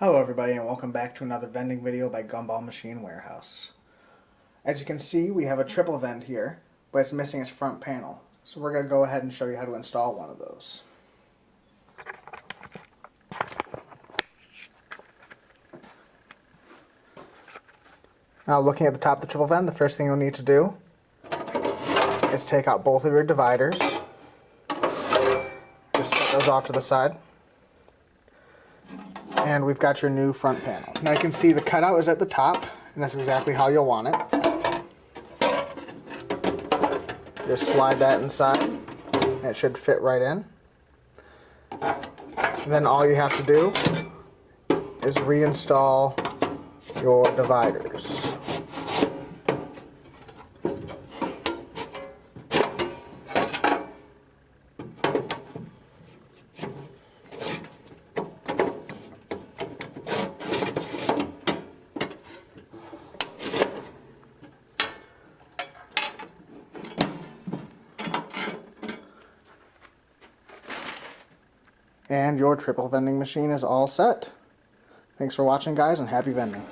Hello everybody and welcome back to another vending video by Gumball Machine Warehouse. As you can see, we have a triple vent here, but it's missing its front panel. So we're going to go ahead and show you how to install one of those. Now looking at the top of the triple vent, the first thing you'll need to do is take out both of your dividers. Just set those off to the side. And we've got your new front panel. Now you can see the cutout is at the top, and that's exactly how you'll want it. Just slide that inside, and it should fit right in. And then all you have to do is reinstall your dividers. And your triple vending machine is all set. Thanks for watching, guys, and happy vending.